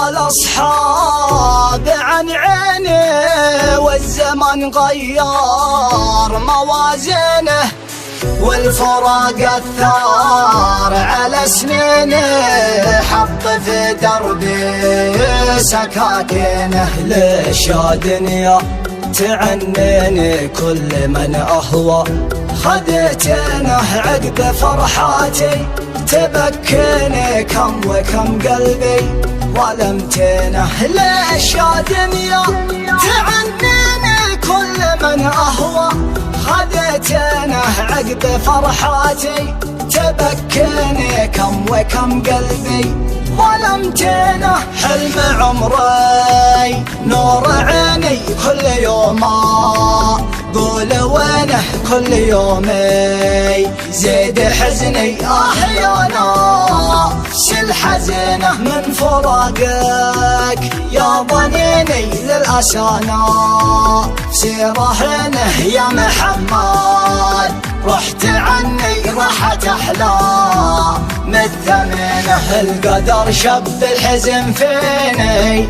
الأصحاب عن عيني، والزمن غير موازينه، والفراق أثار على سنينه، حط في دربي سكاكينه. ليش يا دنيا تعنيني كل من أهوى، خذيتينه عقب فرحاتي تبكيني، كم وكم قلبي ظلمتينه. ليش يا دنيا تعنيني كل من أهوى، خذيتينه عقب فرحاتي تبكيني، كم وكم قلبي ظلمتينه. حلم عمري نور عيني كل يوم قول وينه، كل يومي زيد حزني يا ناس الحزينة، من فراقك يا ضنيني للأسانا، سيرهنه يا محمد، رحت عني راحة أحلام الثمينة. القدر شب الحزن فيني